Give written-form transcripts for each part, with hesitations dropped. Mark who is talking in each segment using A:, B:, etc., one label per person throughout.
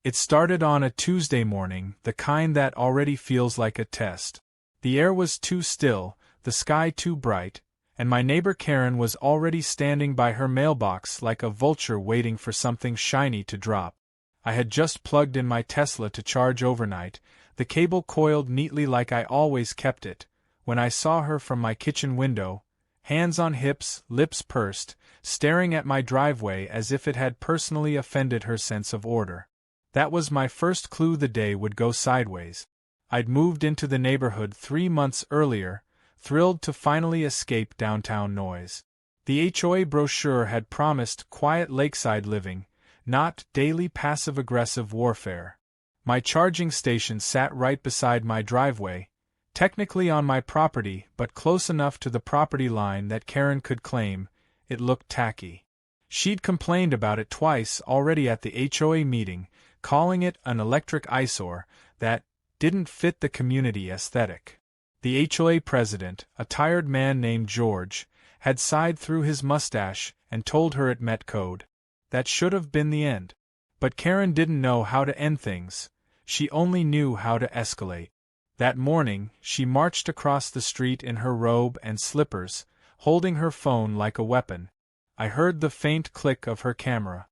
A: It started on a Tuesday morning, the kind that already feels like a test. The air was too still, the sky too bright, and my neighbor Karen was already standing by her mailbox like a vulture waiting for something shiny to drop. I had just plugged in my Tesla to charge overnight, the cable coiled neatly like I always kept it, when I saw her from my kitchen window, hands on hips, lips pursed, staring at my driveway as if it had personally offended her sense of order. That was my first clue the day would go sideways. I'd moved into the neighborhood 3 months earlier, thrilled to finally escape downtown noise. The HOA brochure had promised quiet lakeside living, not daily passive-aggressive warfare. My charging station sat right beside my driveway, technically on my property but close enough to the property line that Karen could claim it looked tacky. She'd complained about it twice already at the HOA meeting, calling it an electric eyesore that didn't fit the community aesthetic. The HOA president, a tired man named George, had sighed through his mustache and told her it met code. That should have been the end. But Karen didn't know how to end things, she only knew how to escalate. That morning, she marched across the street in her robe and slippers, holding her phone like a weapon. I heard the faint click of her camera.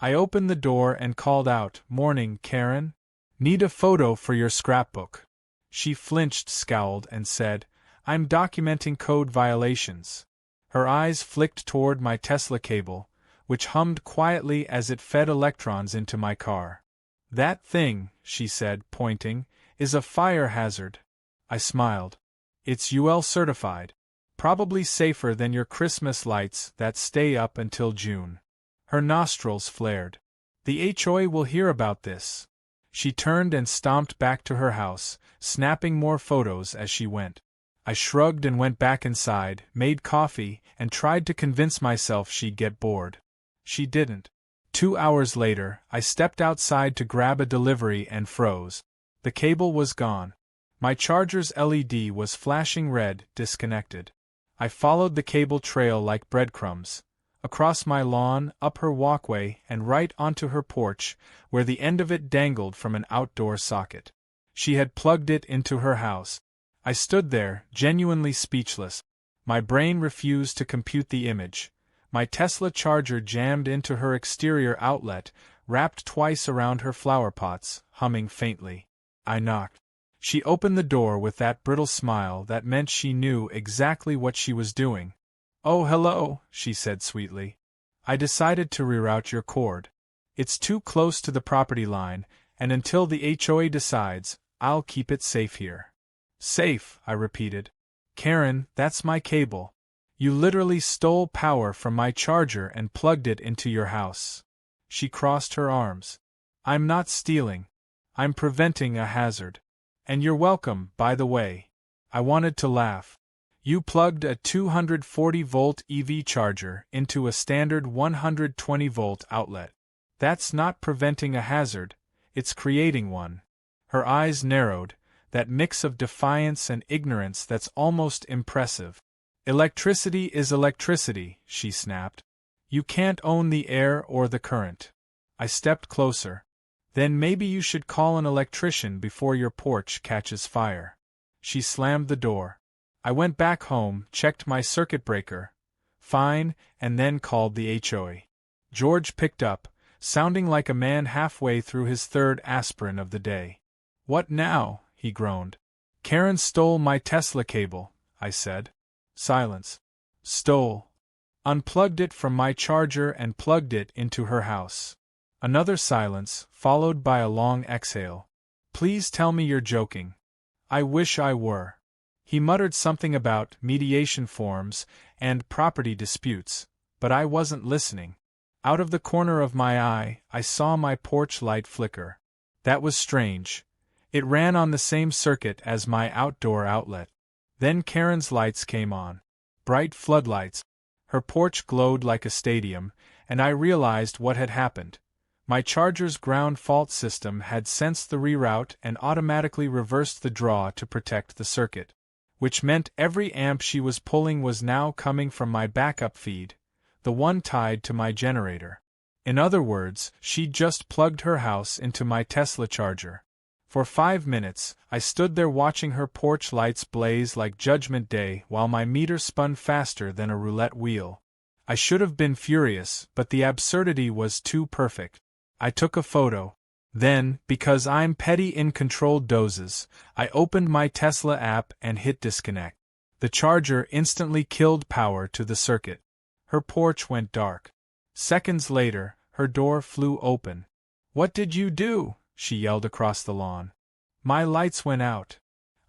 A: I opened the door and called out, "Morning, Karen? Need a photo for your scrapbook." She flinched, scowled, and said, "I'm documenting code violations." Her eyes flicked toward my Tesla cable, which hummed quietly as it fed electrons into my car. "That thing," she said, pointing, "is a fire hazard." I smiled. "It's UL certified. Probably safer than your Christmas lights that stay up until June." Her nostrils flared. "The HOA will hear about this." She turned and stomped back to her house, snapping more photos as she went. I shrugged and went back inside, made coffee, and tried to convince myself she'd get bored. She didn't. 2 hours later, I stepped outside to grab a delivery and froze. The cable was gone. My charger's LED was flashing red, disconnected. I followed the cable trail like breadcrumbs, across my lawn, up her walkway, and right onto her porch, where the end of it dangled from an outdoor socket. She had plugged it into her house. I stood there, genuinely speechless. My brain refused to compute the image. My Tesla charger jammed into her exterior outlet, wrapped twice around her flower pots, humming faintly. I knocked. She opened the door with that brittle smile that meant she knew exactly what she was doing. "Oh, hello," she said sweetly. "I decided to reroute your cord. It's too close to the property line, and until the HOA decides, I'll keep it safe here." "Safe," I repeated. "Karen, that's my cable. You literally stole power from my charger and plugged it into your house." She crossed her arms. "I'm not stealing. I'm preventing a hazard. And you're welcome, by the way." I wanted to laugh. "You plugged a 240-volt EV charger into a standard 120-volt outlet. That's not preventing a hazard, it's creating one." Her eyes narrowed, that mix of defiance and ignorance that's almost impressive. "Electricity is electricity," she snapped. "You can't own the air or the current." I stepped closer. "Then maybe you should call an electrician before your porch catches fire." She slammed the door. I went back home, checked my circuit breaker. Fine, and then called the HOA. George picked up, sounding like a man halfway through his third aspirin of the day. "What now?" he groaned. "Karen stole my Tesla cable," I said. Silence. "Stole." "Unplugged it from my charger and plugged it into her house." Another silence, followed by a long exhale. "Please tell me you're joking." "I wish I were." He muttered something about mediation forms and property disputes, but I wasn't listening. Out of the corner of my eye, I saw my porch light flicker. That was strange. It ran on the same circuit as my outdoor outlet. Then Karen's lights came on. Bright floodlights. Her porch glowed like a stadium, and I realized what had happened. My charger's ground fault system had sensed the reroute and automatically reversed the draw to protect the circuit, which meant every amp she was pulling was now coming from my backup feed, the one tied to my generator. In other words, she'd just plugged her house into my Tesla charger. For 5 minutes, I stood there watching her porch lights blaze like Judgment Day while my meter spun faster than a roulette wheel. I should have been furious, but the absurdity was too perfect. I took a photo. Then, because I'm petty in controlled doses, I opened my Tesla app and hit disconnect. The charger instantly killed power to the circuit. Her porch went dark. Seconds later, her door flew open. "What did you do?" she yelled across the lawn. "My lights went out."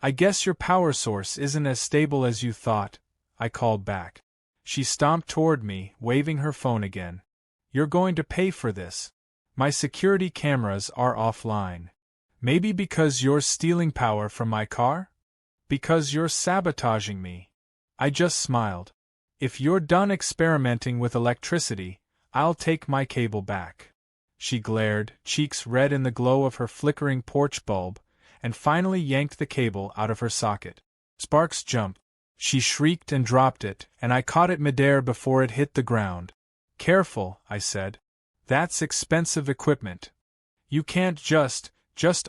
A: "I guess your power source isn't as stable as you thought," I called back. She stomped toward me, waving her phone again. "You're going to pay for this. My security cameras are offline." "Maybe because you're stealing power from my car? Because you're sabotaging me." I just smiled. "If you're done experimenting with electricity, I'll take my cable back." She glared, cheeks red in the glow of her flickering porch bulb, and finally yanked the cable out of her socket. Sparks jumped. She shrieked and dropped it, and I caught it midair before it hit the ground. "Careful," I said. "That's expensive equipment." "You can't just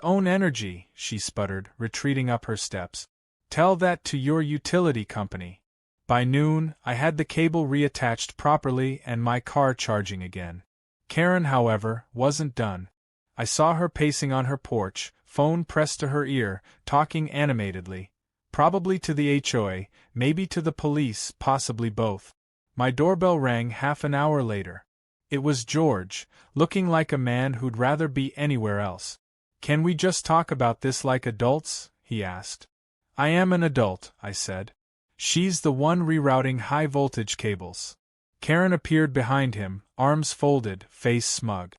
A: own energy," she sputtered, retreating up her steps. "Tell that to your utility company." By noon, I had the cable reattached properly and my car charging again. Karen, however, wasn't done. I saw her pacing on her porch, phone pressed to her ear, talking animatedly. Probably to the HOA, maybe to the police, possibly both. My doorbell rang half an hour later. It was George, looking like a man who'd rather be anywhere else. "Can we just talk about this like adults?" he asked. "I am an adult," I said. "She's the one rerouting high-voltage cables." Karen appeared behind him, arms folded, face smug.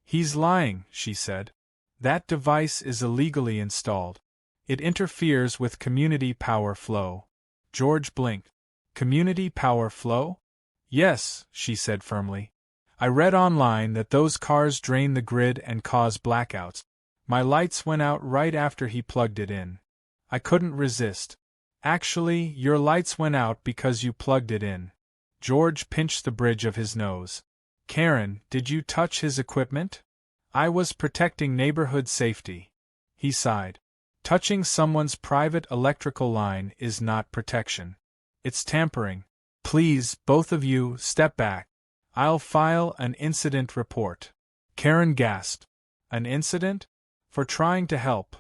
A: "He's lying," she said. "That device is illegally installed. It interferes with community power flow." George blinked. "Community power flow?" "Yes," she said firmly. "I read online that those cars drain the grid and cause blackouts. My lights went out right after he plugged it in. I couldn't resist." "Actually, your lights went out because you plugged it in." George pinched the bridge of his nose. "Karen, did you touch his equipment?" "I was protecting neighborhood safety." He sighed. "Touching someone's private electrical line is not protection. It's tampering. Please, both of you, step back. I'll file an incident report." Karen gasped. "An incident? For trying to help."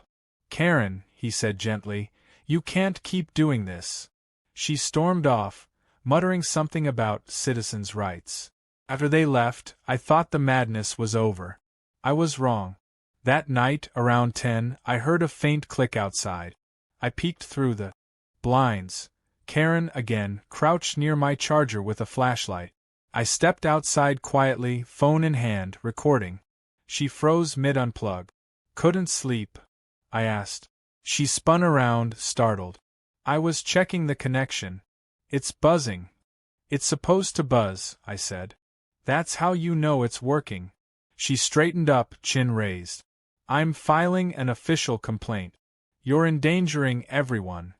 A: "Karen," he said gently, "you can't keep doing this." She stormed off, muttering something about citizens' rights. After they left, I thought the madness was over. I was wrong. That night, around 10, I heard a faint click outside. I peeked through the blinds. Karen, again, crouched near my charger with a flashlight. I stepped outside quietly, phone in hand, recording. She froze mid-unplug. "Couldn't sleep?" I asked. She spun around, startled. "I was checking the connection. It's buzzing." "It's supposed to buzz," I said. "That's how you know it's working." She straightened up, chin raised. "I'm filing an official complaint. You're endangering everyone."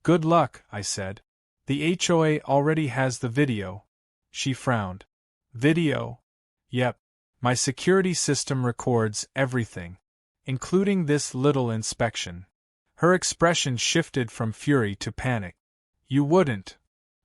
A: "Good luck," I said. "The HOA already has the video." She frowned. "Video?" "Yep. My security system records everything, including this little inspection." Her expression shifted from fury to panic. "You wouldn't."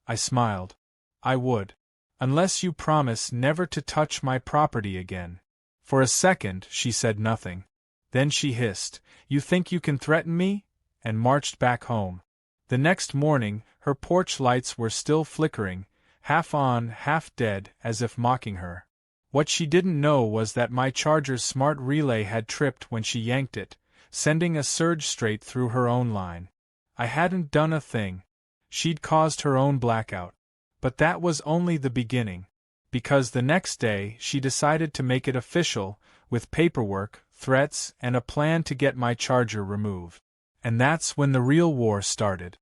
A: I smiled. "I would. Unless you promise never to touch my property again." For a second, she said nothing. Then she hissed, "You think you can threaten me?" and marched back home. The next morning, her porch lights were still flickering, half on, half dead, as if mocking her. What she didn't know was that my charger's smart relay had tripped when she yanked it, sending a surge straight through her own line. I hadn't done a thing. She'd caused her own blackout. But that was only the beginning. Because the next day, she decided to make it official, with paperwork, threats, and a plan to get my charger removed. And that's when the real war started.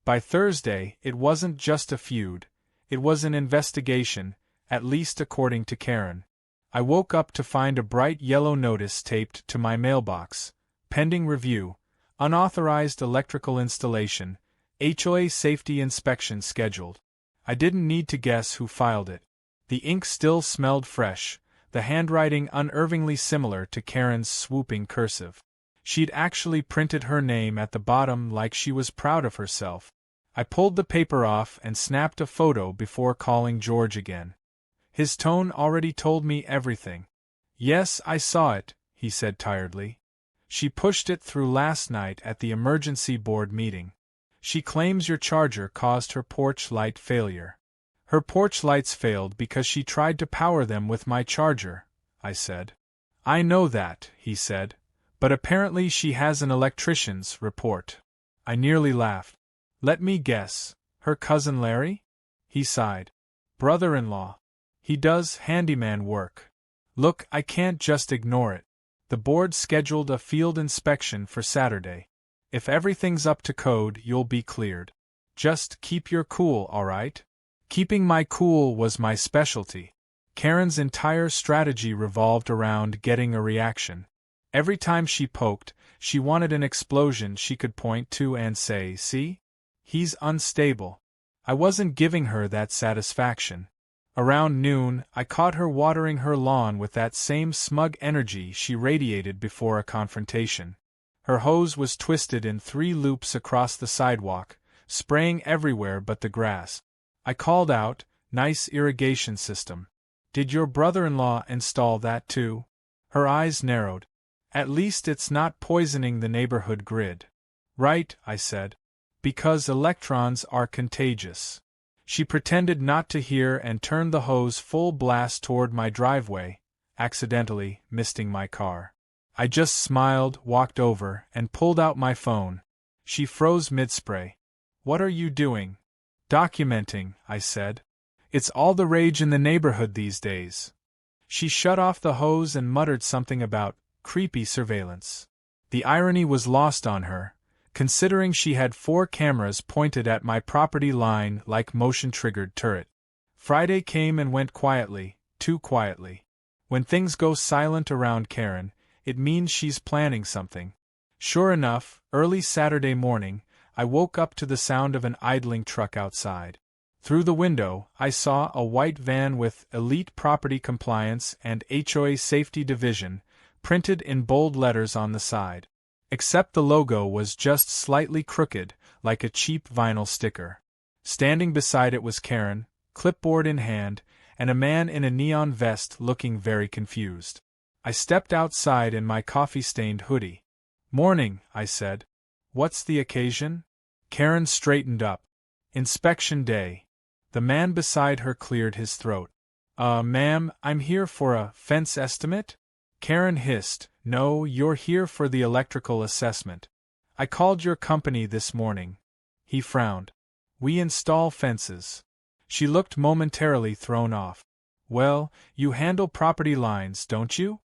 A: By Thursday, it wasn't just a feud. It was an investigation, at least according to Karen. I woke up to find a bright yellow notice taped to my mailbox. Pending review. Unauthorized electrical installation. HOA safety inspection scheduled. I didn't need to guess who filed it. The ink still smelled fresh, the handwriting unnervingly similar to Karen's swooping cursive. She'd actually printed her name at the bottom like she was proud of herself. I pulled the paper off and snapped a photo before calling George again. His tone already told me everything. "Yes, I saw it," he said tiredly. "She pushed it through last night at the emergency board meeting. She claims your charger caused her porch light failure." "Her porch lights failed because she tried to power them with my charger," I said. "I know that," he said, "but apparently she has an electrician's report." I nearly laughed. "Let me guess, her cousin Larry?" He sighed. "Brother-in-law. He does handyman work. Look, I can't just ignore it. The board scheduled a field inspection for Saturday. If everything's up to code, you'll be cleared. Just keep your cool, all right?" Keeping my cool was my specialty. Karen's entire strategy revolved around getting a reaction. Every time she poked, she wanted an explosion she could point to and say, "See? He's unstable." I wasn't giving her that satisfaction. Around noon, I caught her watering her lawn with that same smug energy she radiated before a confrontation. Her hose was twisted in 3 loops across the sidewalk, spraying everywhere but the grass. I called out, "Nice irrigation system. Did your brother-in-law install that too?" Her eyes narrowed. "At least it's not poisoning the neighborhood grid." "Right," I said. "Because electrons are contagious." She pretended not to hear and turned the hose full blast toward my driveway, accidentally misting my car. I just smiled, walked over, and pulled out my phone. She froze mid-spray. "What are you doing?" "Documenting," I said. "It's all the rage in the neighborhood these days." She shut off the hose and muttered something about creepy surveillance. The irony was lost on her, considering she had 4 cameras pointed at my property line like motion-triggered turret. Friday came and went quietly, too quietly. When things go silent around Karen, it means she's planning something. Sure enough, early Saturday morning, I woke up to the sound of an idling truck outside. Through the window, I saw a white van with Elite Property Compliance and HOA Safety Division printed in bold letters on the side. Except the logo was just slightly crooked, like a cheap vinyl sticker. Standing beside it was Karen, clipboard in hand, and a man in a neon vest looking very confused. I stepped outside in my coffee-stained hoodie. "Morning," I said. "What's the occasion?" Karen straightened up. "Inspection day." The man beside her cleared his throat. Ma'am, I'm here for a fence estimate?" Karen hissed, "No, you're here for the electrical assessment. I called your company this morning." He frowned. "We install fences." She looked momentarily thrown off. "Well, you handle property lines, don't you?"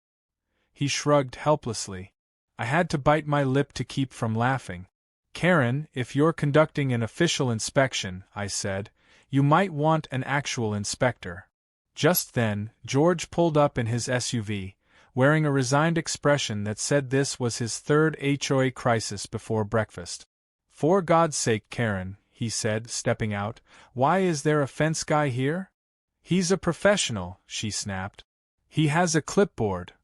A: He shrugged helplessly. I had to bite my lip to keep from laughing. "Karen, if you're conducting an official inspection," I said, "you might want an actual inspector." Just then, George pulled up in his SUV, wearing a resigned expression that said this was his 3rd HOA crisis before breakfast. "For God's sake, Karen," he said, stepping out, "why is there a fence guy here?" "He's a professional," she snapped. "He has a clipboard."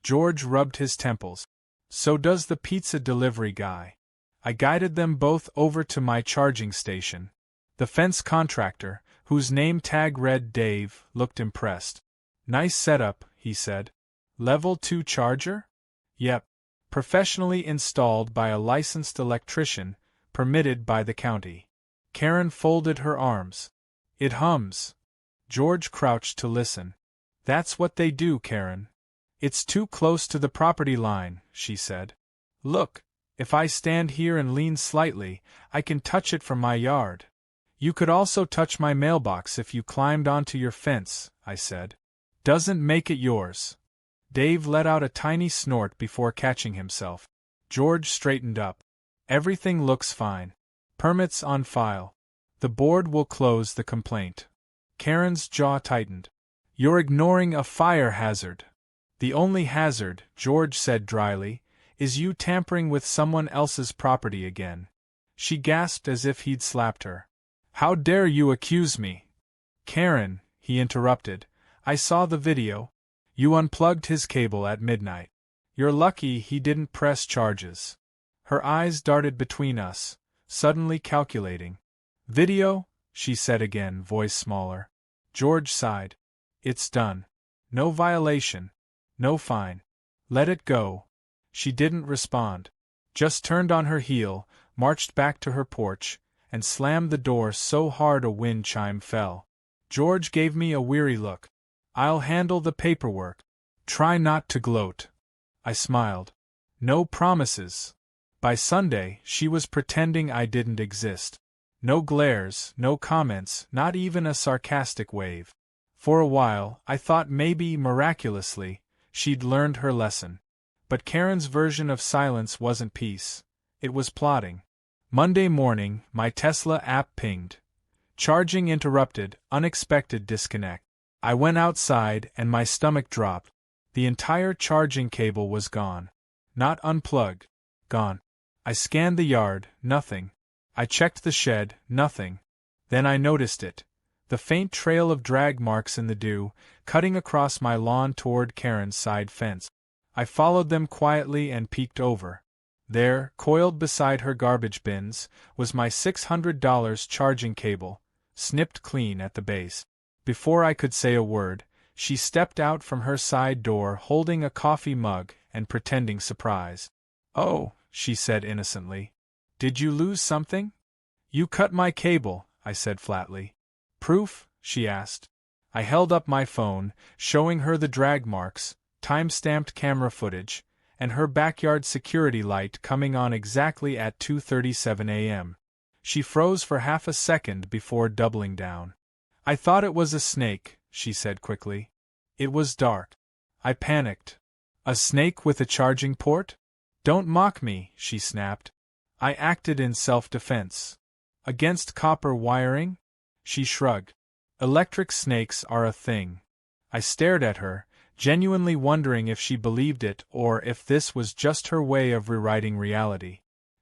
A: George rubbed his temples. "So does the pizza delivery guy." I guided them both over to my charging station. The fence contractor, whose name tag read Dave, looked impressed. "Nice setup," he said. "Level 2 charger?" "Yep. Professionally installed by a licensed electrician, permitted by the county." Karen folded her arms. "It hums." George crouched to listen. "That's what they do, Karen." "It's too close to the property line," she said. "Look. If I stand here and lean slightly, I can touch it from my yard." "You could also touch my mailbox if you climbed onto your fence," I said. "Doesn't make it yours." Dave let out a tiny snort before catching himself. George straightened up. "Everything looks fine. Permits on file. The board will close the complaint." Karen's jaw tightened. "You're ignoring a fire hazard." "The only hazard," George said dryly, "is you tampering with someone else's property again." She gasped as if he'd slapped her. "How dare you accuse me?" "Karen," he interrupted, "I saw the video. You unplugged his cable at midnight. You're lucky he didn't press charges. Her eyes darted between us, suddenly calculating. Video? She said again, voice smaller. George sighed. It's done. No violation. No fine. Let it go. She didn't respond. Just turned on her heel, marched back to her porch, and slammed the door so hard a wind chime fell. George gave me a weary look. I'll handle the paperwork. Try not to gloat. I smiled. No promises. By Sunday, she was pretending I didn't exist. No glares, no comments, not even a sarcastic wave. For a while, I thought maybe, miraculously, she'd learned her lesson. But Karen's version of silence wasn't peace. It was plotting. Monday morning, my Tesla app pinged. Charging interrupted, unexpected disconnect. I went outside and my stomach dropped. The entire charging cable was gone. Not unplugged. Gone. I scanned the yard, nothing. I checked the shed, nothing. Then I noticed it. The faint trail of drag marks in the dew, cutting across my lawn toward Karen's side fence. I followed them quietly and peeked over. There, coiled beside her garbage bins, was my $600 charging cable, snipped clean at the base. Before I could say a word, she stepped out from her side door holding a coffee mug and pretending surprise. Oh, she said innocently. Did you lose something? You cut my cable, I said flatly. Proof? She asked. I held up my phone, showing her the drag marks, time-stamped camera footage, and her backyard security light coming on exactly at 2:37 a.m. She froze for half a second before doubling down. I thought it was a snake, she said quickly. It was dark. I panicked. A snake with a charging port? Don't mock me, she snapped. I acted in self-defense. Against copper wiring? She shrugged. Electric snakes are a thing. I stared at her, genuinely wondering if she believed it or if this was just her way of rewriting reality.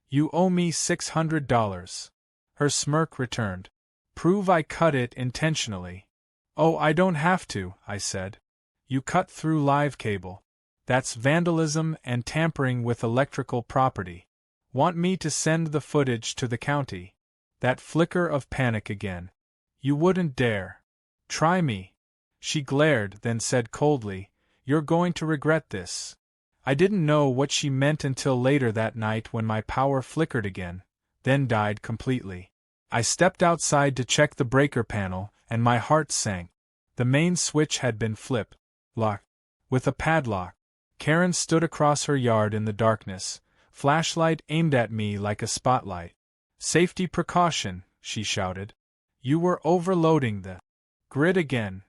A: You owe me $600. Her smirk returned. Prove I cut it intentionally. Oh, I don't have to, I said. You cut through live cable. That's vandalism and tampering with electrical property. Want me to send the footage to the county? That flicker of panic again. You wouldn't dare. Try me. She glared, then said coldly, You're going to regret this. I didn't know what she meant until later that night when my power flickered again, then died completely. I stepped outside to check the breaker panel, and my heart sank. The main switch had been flipped, locked, with a padlock. Karen stood across her yard in the darkness, flashlight aimed at me like a spotlight. Safety precaution, she shouted. You were overloading the grid again.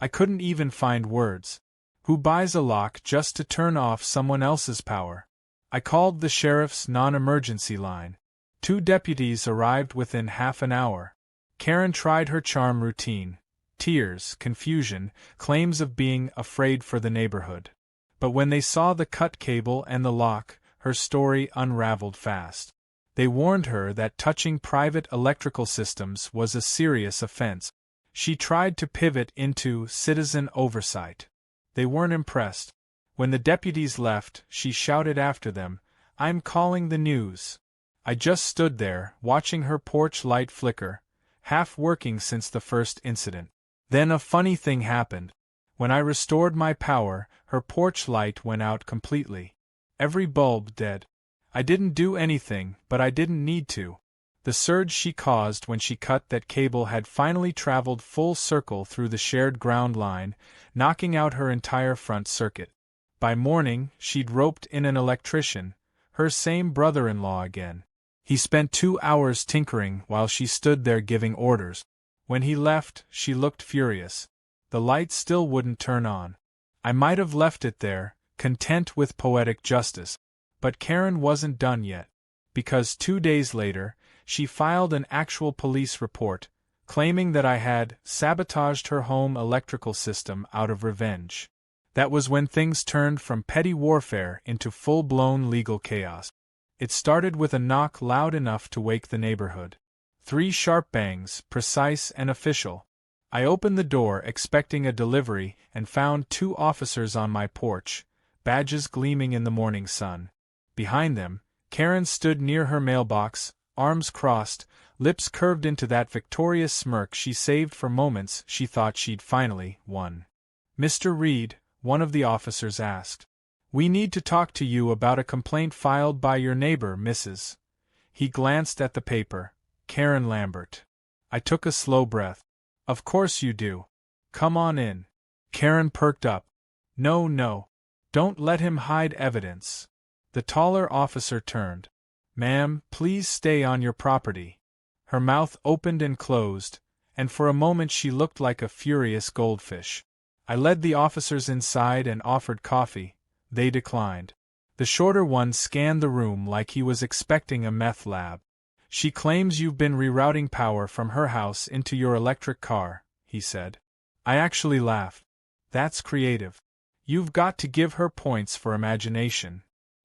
A: I couldn't even find words. Who buys a lock just to turn off someone else's power? I called the sheriff's non-emergency line. 2 deputies arrived within half an hour. Karen tried her charm routine. Tears, confusion, claims of being afraid for the neighborhood. But when they saw the cut cable and the lock, her story unraveled fast. They warned her that touching private electrical systems was a serious offense. She tried to pivot into citizen oversight. They weren't impressed. When the deputies left, she shouted after them, I'm calling the news. I just stood there, watching her porch light flicker, half working since the first incident. Then a funny thing happened. When I restored my power, her porch light went out completely. Every bulb dead. I didn't do anything, but I didn't need to. The surge she caused when she cut that cable had finally traveled full circle through the shared ground line, knocking out her entire front circuit. By morning, she'd roped in an electrician, her same brother-in-law again. He spent 2 hours tinkering while she stood there giving orders. When he left, she looked furious. The light still wouldn't turn on. I might have left it there, content with poetic justice. But Karen wasn't done yet. Because 2 days later, she filed an actual police report, claiming that I had sabotaged her home electrical system out of revenge. That was when things turned from petty warfare into full-blown legal chaos. It started with a knock loud enough to wake the neighborhood. 3 sharp bangs, precise and official. I opened the door expecting a delivery and found 2 officers on my porch, badges gleaming in the morning sun. Behind them, Karen stood near her mailbox, arms crossed, lips curved into that victorious smirk she saved for moments she thought she'd finally won. "Mr. Reed," one of the officers asked. "We need to talk to you about a complaint filed by your neighbor, Mrs." He glanced at the paper. "Karen Lambert." I took a slow breath. "Of course you do. Come on in." Karen perked up. No. Don't let him hide evidence." The taller officer turned. "Ma'am, please stay on your property." Her mouth opened and closed, and for a moment she looked like a furious goldfish. I led the officers inside and offered coffee. They declined. The shorter one scanned the room like he was expecting a meth lab. "She claims you've been rerouting power from her house into your electric car," he said. I actually laughed. "That's creative. You've got to give her points for imagination."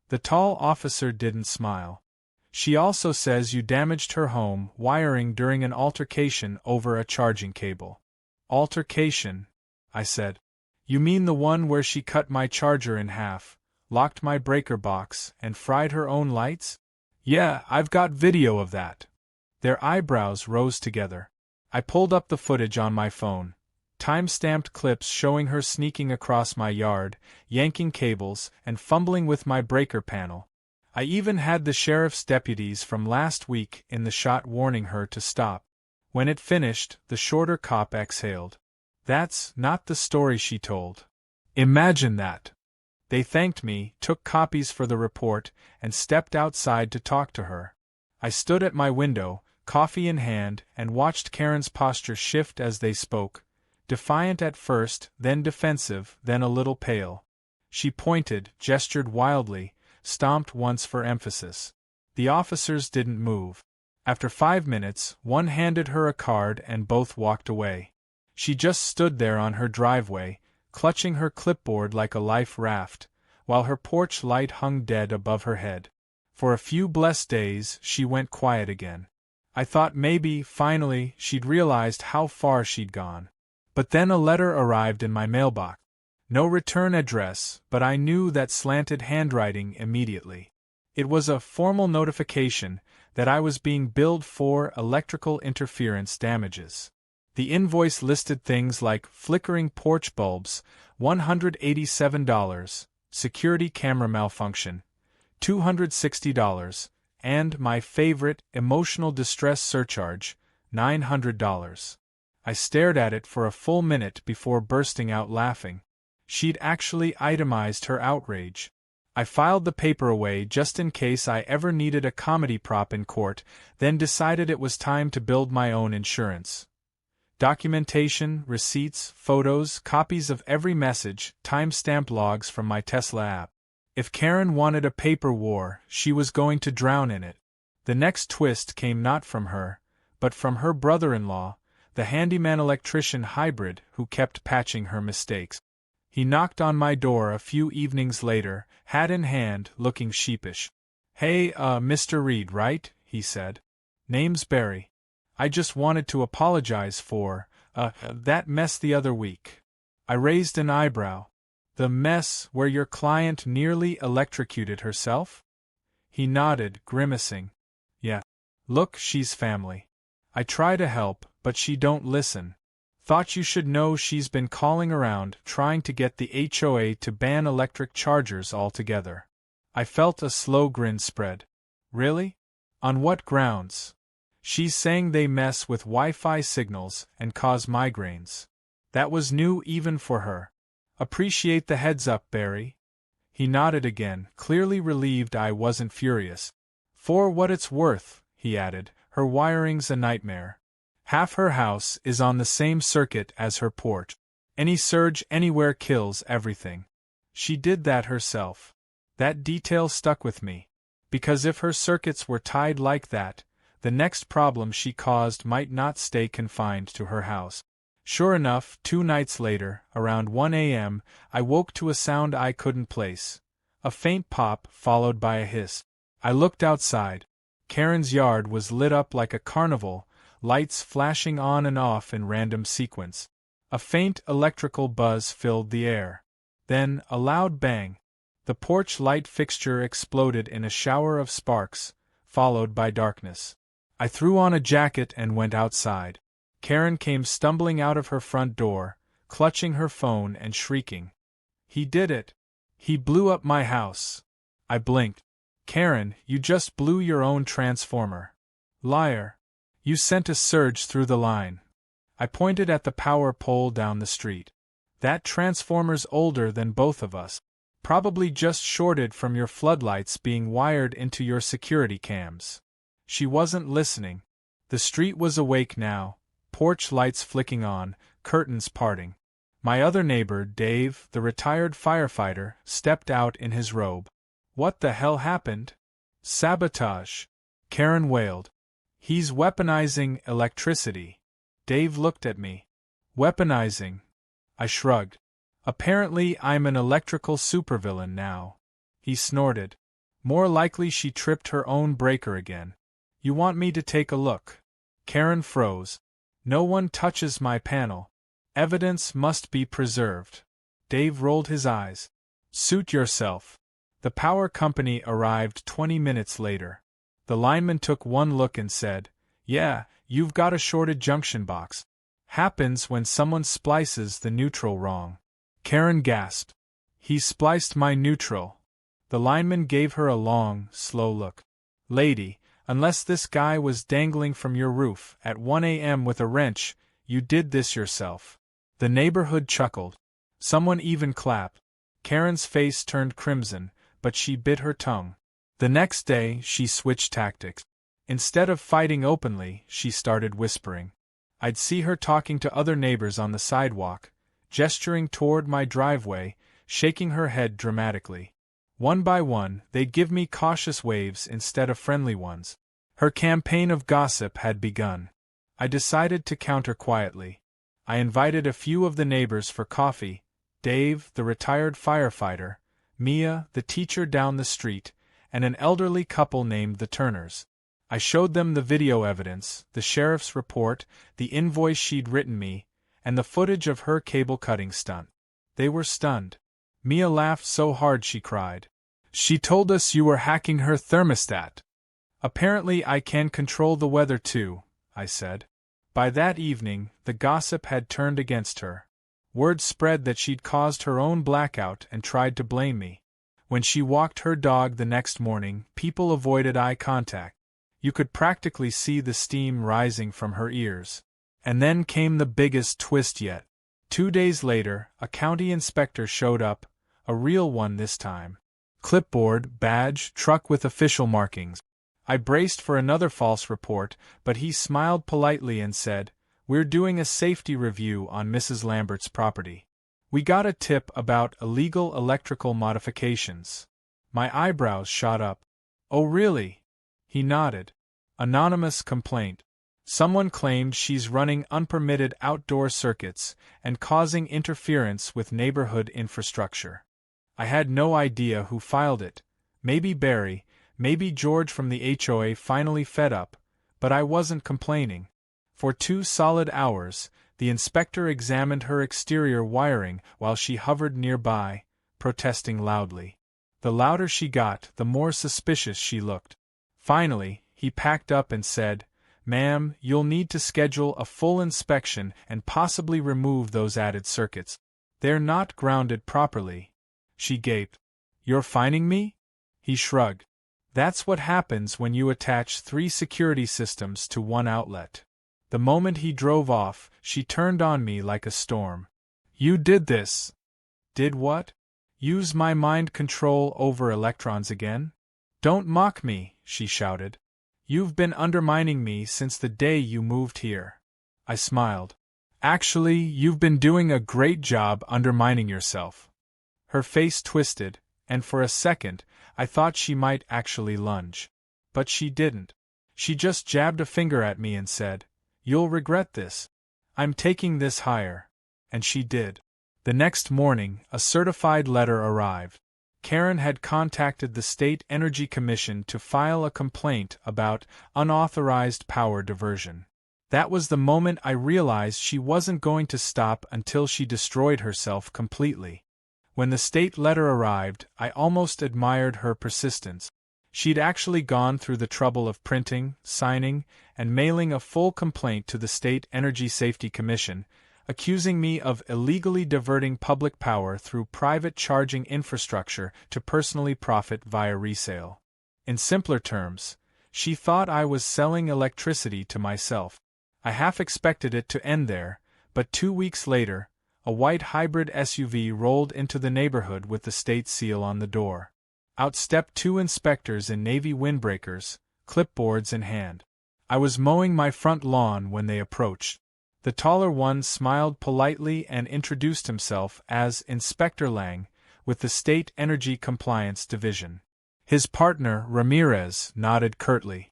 A: The tall officer didn't smile. "She also says you damaged her home wiring during an altercation over a charging cable." "Altercation?" I said. "You mean the one where she cut my charger in half, locked my breaker box, and fried her own lights?" "Yeah, I've got video of that." Their eyebrows rose together. I pulled up the footage on my phone. Time-stamped clips showing her sneaking across my yard, yanking cables, and fumbling with my breaker panel. I even had the sheriff's deputies from last week in the shot warning her to stop. When it finished, the shorter cop exhaled. "That's not the story she told." Imagine that. They thanked me, took copies for the report, and stepped outside to talk to her. I stood at my window, coffee in hand, and watched Karen's posture shift as they spoke. Defiant at first, then defensive, then a little pale. She pointed, gestured wildly, stomped once for emphasis. The officers didn't move. After 5 minutes, one handed her a card and both walked away. She just stood there on her driveway, clutching her clipboard like a life raft, while her porch light hung dead above her head. For a few blessed days, she went quiet again. I thought maybe, finally, she'd realized how far she'd gone. But then a letter arrived in my mailbox. No return address, but I knew that slanted handwriting immediately. It was a formal notification that I was being billed for electrical interference damages. The invoice listed things like flickering porch bulbs, $187, security camera malfunction, $260, and my favorite, emotional distress surcharge, $900. I stared at it for a full minute before bursting out laughing. She'd actually itemized her outrage. I filed the paper away just in case I ever needed a comedy prop in court, then decided it was time to build my own insurance. Documentation, receipts, photos, copies of every message, timestamp logs from my Tesla app. If Karen wanted a paper war, she was going to drown in it. The next twist came not from her, but from her brother-in-law, the handyman electrician hybrid who kept patching her mistakes. He knocked on my door a few evenings later, hat in hand, looking sheepish. "Hey, Mr. Reed, right?" he said. "Name's Barry. I just wanted to apologize for, that mess the other week." I raised an eyebrow. "The mess where your client nearly electrocuted herself?" He nodded, grimacing. "Yeah. Look, she's family. I try to help, but she don't listen. Thought you should know she's been calling around trying to get the HOA to ban electric chargers altogether." I felt a slow grin spread. "Really? On what grounds?" "She's saying they mess with Wi-Fi signals and cause migraines." That was new even for her. "Appreciate the heads up, Barry." He nodded again, clearly relieved I wasn't furious. "For what it's worth," he added, "her wiring's a nightmare. Half her house is on the same circuit as her porch. Any surge anywhere kills everything. She did that herself." That detail stuck with me. Because if her circuits were tied like that, the next problem she caused might not stay confined to her house. Sure enough, 2 nights later, around 1 a.m., I woke to a sound I couldn't place. A faint pop followed by a hiss. I looked outside. Karen's yard was lit up like a carnival, lights flashing on and off in random sequence. A faint electrical buzz filled the air. Then, a loud bang. The porch light fixture exploded in a shower of sparks, followed by darkness. I threw on a jacket and went outside. Karen came stumbling out of her front door, clutching her phone and shrieking. "He did it! He blew up my house!" I blinked. "Karen, you just blew your own transformer. Liar! You sent a surge through the line." I pointed at the power pole down the street. "That transformer's older than both of us. Probably just shorted from your floodlights being wired into your security cams." She wasn't listening. The street was awake now, porch lights flicking on, curtains parting. My other neighbor, Dave, the retired firefighter, stepped out in his robe. "What the hell happened?" "Sabotage," Karen wailed. "He's weaponizing electricity." Dave looked at me. "Weaponizing?" I shrugged. "Apparently I'm an electrical supervillain now." He snorted. "More likely she tripped her own breaker again. You want me to take a look?" Karen froze. "No one touches my panel. Evidence must be preserved." Dave rolled his eyes. "Suit yourself." The power company arrived 20 minutes later. The lineman took one look and said, "Yeah, you've got a shorted junction box. Happens when someone splices the neutral wrong." Karen gasped. "He spliced my neutral." The lineman gave her a long, slow look. "Lady, unless this guy was dangling from your roof at 1 a.m. with a wrench, you did this yourself." The neighborhood chuckled. Someone even clapped. Karen's face turned crimson, but she bit her tongue. The next day, she switched tactics. Instead of fighting openly, she started whispering. I'd see her talking to other neighbors on the sidewalk, gesturing toward my driveway, shaking her head dramatically. One by one, they'd give me cautious waves instead of friendly ones. Her campaign of gossip had begun. I decided to counter quietly. I invited a few of the neighbors for coffee: Dave, the retired firefighter, Mia, the teacher down the street, and an elderly couple named the Turners. I showed them the video evidence, the sheriff's report, the invoice she'd written me, and the footage of her cable-cutting stunt. They were stunned. Mia laughed so hard she cried. "She told us you were hacking her thermostat." "Apparently I can control the weather too," I said. By that evening, the gossip had turned against her. Word spread that she'd caused her own blackout and tried to blame me. When she walked her dog the next morning, people avoided eye contact. You could practically see the steam rising from her ears. And then came the biggest twist yet. 2 days later, a county inspector showed up, a real one this time. Clipboard, badge, truck with official markings. I braced for another false report, but he smiled politely and said, "We're doing a safety review on Mrs. Lambert's property. We got a tip about illegal electrical modifications." My eyebrows shot up. "Oh really?" He nodded. "Anonymous complaint. Someone claimed she's running unpermitted outdoor circuits and causing interference with neighborhood infrastructure." I had no idea who filed it. Maybe Barry, maybe George from the HOA finally fed up, but I wasn't complaining. For 2 solid hours, the inspector examined her exterior wiring while she hovered nearby, protesting loudly. The louder she got, the more suspicious she looked. Finally, he packed up and said, "Ma'am, you'll need to schedule a full inspection and possibly remove those added circuits. They're not grounded properly." She gaped. "You're fining me?" He shrugged. "That's what happens when you attach 3 security systems to one outlet." The moment he drove off, she turned on me like a storm. "You did this." "Did what? Use my mind control over electrons again?" "Don't mock me," she shouted. "You've been undermining me since the day you moved here." I smiled. "Actually, you've been doing a great job undermining yourself." Her face twisted, and for a second, I thought she might actually lunge. But she didn't. She just jabbed a finger at me and said, "You'll regret this. I'm taking this higher." And she did. The next morning, a certified letter arrived. Karen had contacted the State Energy Commission to file a complaint about unauthorized power diversion. That was the moment I realized she wasn't going to stop until she destroyed herself completely. When the state letter arrived, I almost admired her persistence. She'd actually gone through the trouble of printing, signing, and mailing a full complaint to the State Energy Safety Commission, accusing me of illegally diverting public power through private charging infrastructure to personally profit via resale. In simpler terms, she thought I was selling electricity to myself. I half expected it to end there, but 2 weeks later, a white hybrid SUV rolled into the neighborhood with the state seal on the door. Out stepped 2 inspectors in navy windbreakers, clipboards in hand. I was mowing my front lawn when they approached. The taller one smiled politely and introduced himself as Inspector Lang, with the State Energy Compliance Division. His partner, Ramirez, nodded curtly.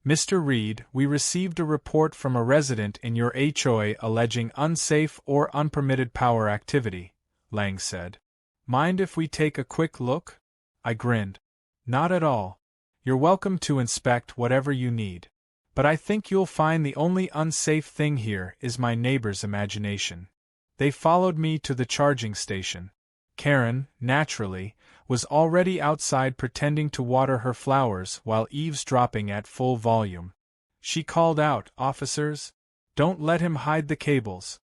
A: "Mr. Reed, we received a report from a resident in your HOA alleging unsafe or unpermitted power activity," Lang said. "Mind if we take a quick look?" I grinned. "Not at all. You're welcome to inspect whatever you need. But I think you'll find the only unsafe thing here is my neighbor's imagination." They followed me to the charging station. Karen, naturally, was already outside pretending to water her flowers while eavesdropping at full volume. She called out, "Officers, don't let him hide the cables.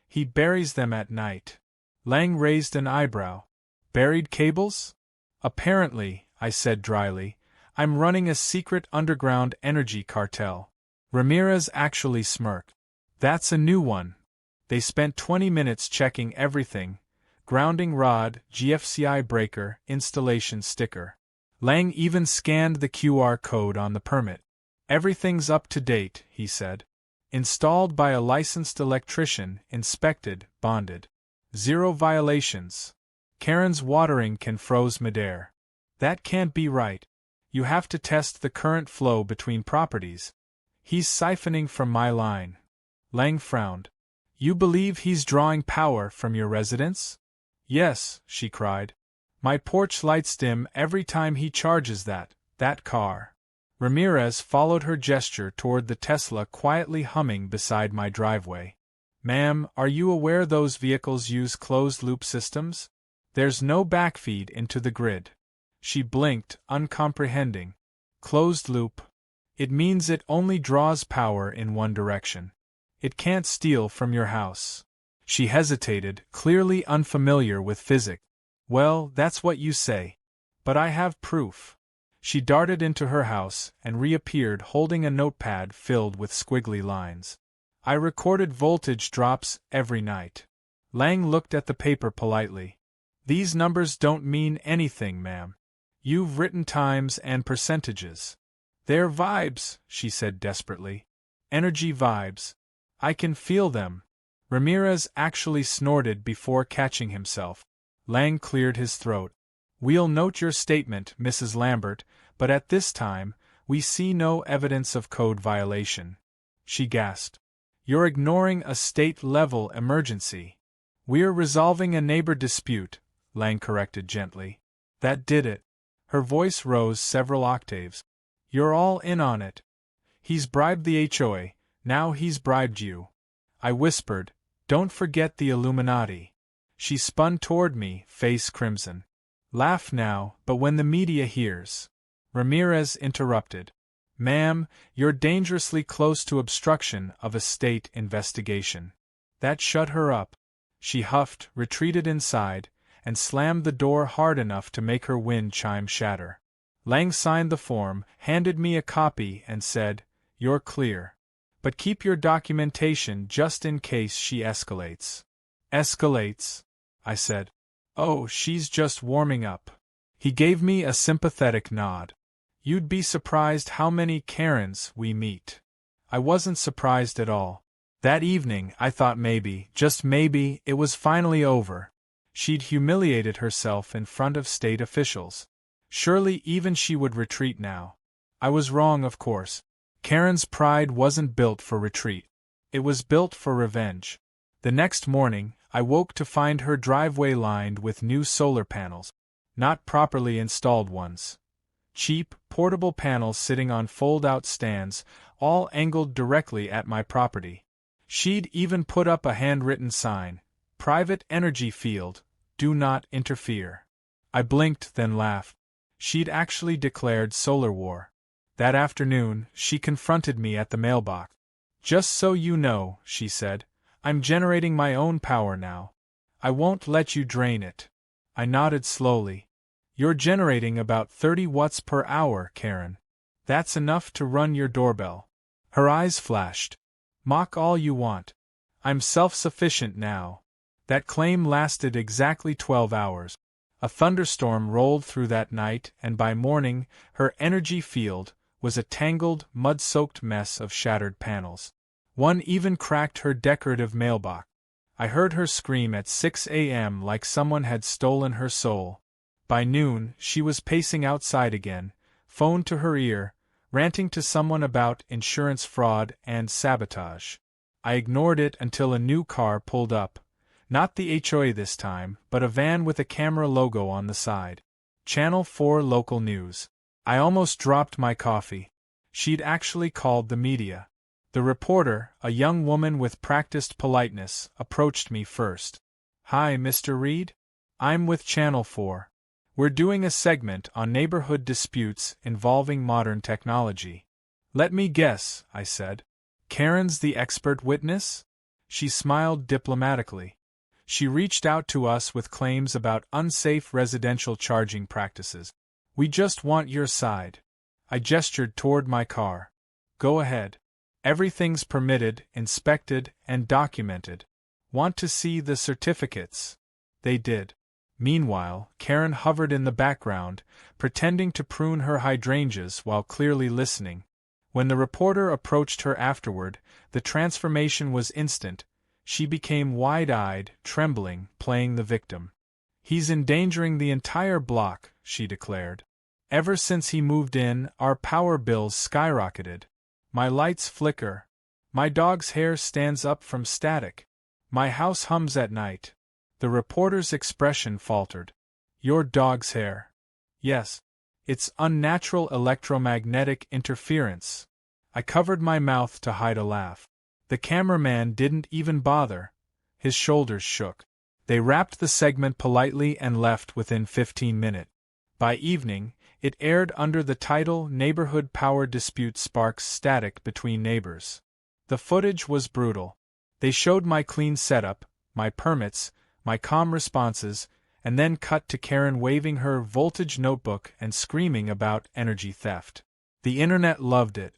A: He buries them at night." Lang raised an eyebrow. "Buried cables?" "Apparently," I said dryly, "I'm running a secret underground energy cartel." Ramirez actually smirked. "That's a new one." They spent 20 minutes checking everything: grounding rod, GFCI breaker, installation sticker. Lang even scanned the QR code on the permit. "Everything's up to date," he said. "Installed by a licensed electrician, inspected, bonded. 0 violations. Karen's watering can froze midair." "That can't be right. You have to test the current flow between properties." "He's siphoning from my line." Lang frowned. "You believe he's drawing power from your residence?" "Yes," she cried. "My porch lights dim every time he charges that car." Ramirez followed her gesture toward the Tesla quietly humming beside my driveway. "Ma'am, are you aware those vehicles use closed-loop systems? There's no backfeed into the grid." She blinked, uncomprehending. "Closed-loop? It means it only draws power in one direction. It can't steal from your house." She hesitated, clearly unfamiliar with physics. "Well, that's what you say. But I have proof." She darted into her house and reappeared holding a notepad filled with squiggly lines. "I recorded voltage drops every night." Lang looked at the paper politely. "These numbers don't mean anything, ma'am. You've written times and percentages." "They're vibes," she said desperately. "Energy vibes. I can feel them." Ramirez actually snorted before catching himself. Lang cleared his throat. "We'll note your statement, Mrs. Lambert, but at this time, we see no evidence of code violation." She gasped. "You're ignoring a state-level emergency." "We're resolving a neighbor dispute," Lang corrected gently. "That did it." Her voice rose several octaves. "You're all in on it. He's bribed the HOA, now he's bribed you." I whispered, "Don't forget the Illuminati." She spun toward me, face crimson. "Laugh now, but when the media hears." Ramirez interrupted. "Ma'am, you're dangerously close to obstruction of a state investigation." That shut her up. She huffed, retreated inside, and slammed the door hard enough to make her wind chime shatter. Lang signed the form, handed me a copy, and said, "You're clear. But keep your documentation just in case she escalates." "Escalates?" I said. "Oh, she's just warming up." He gave me a sympathetic nod. "You'd be surprised how many Karens we meet." I wasn't surprised at all. That evening, I thought maybe, just maybe, it was finally over. She'd humiliated herself in front of state officials. Surely even she would retreat now. I was wrong, of course. Karen's pride wasn't built for retreat. It was built for revenge. The next morning, I woke to find her driveway lined with new solar panels. Not properly installed ones. Cheap, portable panels sitting on fold-out stands, all angled directly at my property. She'd even put up a handwritten sign, "Private energy field, do not interfere." I blinked, then laughed. She'd actually declared solar war. That afternoon, she confronted me at the mailbox. "Just so you know," she said, "I'm generating my own power now. I won't let you drain it." I nodded slowly. "You're generating about 30 watts per hour, Karen. That's enough to run your doorbell." Her eyes flashed. "Mock all you want. I'm self-sufficient now." That claim lasted exactly 12 hours. A thunderstorm rolled through that night, and by morning, her energy field was a tangled, mud-soaked mess of shattered panels. One even cracked her decorative mailbox. I heard her scream at 6 a.m. like someone had stolen her soul. By noon, she was pacing outside again, phone to her ear, ranting to someone about insurance fraud and sabotage. I ignored it until a new car pulled up. Not the HOA this time, but a van with a camera logo on the side. Channel 4 local news. I almost dropped my coffee. She'd actually called the media. The reporter, a young woman with practiced politeness, approached me first. "Hi, Mr. Reed? I'm with Channel 4. We're doing a segment on neighborhood disputes involving modern technology." "Let me guess," I said. "Karen's the expert witness?" She smiled diplomatically. She reached out to us with claims about unsafe residential charging practices. "We just want your side." I gestured toward my car. "Go ahead. Everything's permitted, inspected, and documented. Want to see the certificates?" They did. Meanwhile, Karen hovered in the background, pretending to prune her hydrangeas while clearly listening. When the reporter approached her afterward, the transformation was instant. She became wide-eyed, trembling, playing the victim. "He's endangering the entire block," she declared. "Ever since he moved in, our power bills skyrocketed. My lights flicker. My dog's hair stands up from static. My house hums at night." The reporter's expression faltered. "Your dog's hair?" "Yes. It's unnatural electromagnetic interference." I covered my mouth to hide a laugh. The cameraman didn't even bother. His shoulders shook. They wrapped the segment politely and left within 15 minutes. By evening, it aired under the title "Neighborhood Power Dispute Sparks Static Between Neighbors." The footage was brutal. They showed my clean setup, my permits, my calm responses, and then cut to Karen waving her voltage notebook and screaming about energy theft. The internet loved it.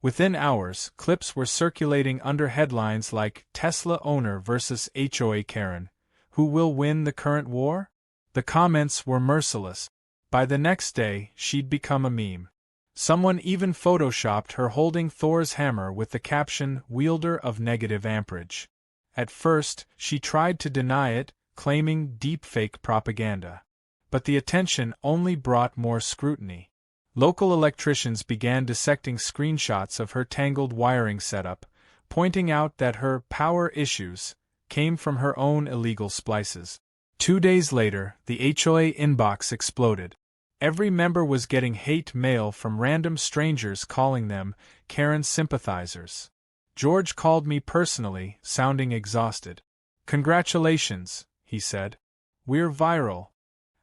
A: Within hours, clips were circulating under headlines like "Tesla owner versus HOA Karen. Who will win the current war?" The comments were merciless. By the next day, she'd become a meme. Someone even photoshopped her holding Thor's hammer with the caption "Wielder of Negative Amperage." At first, she tried to deny it, claiming deepfake propaganda. But the attention only brought more scrutiny. Local electricians began dissecting screenshots of her tangled wiring setup, pointing out that her power issues came from her own illegal splices. 2 days later, the HOA inbox exploded. Every member was getting hate mail from random strangers calling them Karen sympathizers. George called me personally, sounding exhausted. "Congratulations," he said. "We're viral."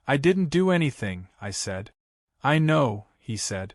A: "I didn't do anything," I said. "I know," he said.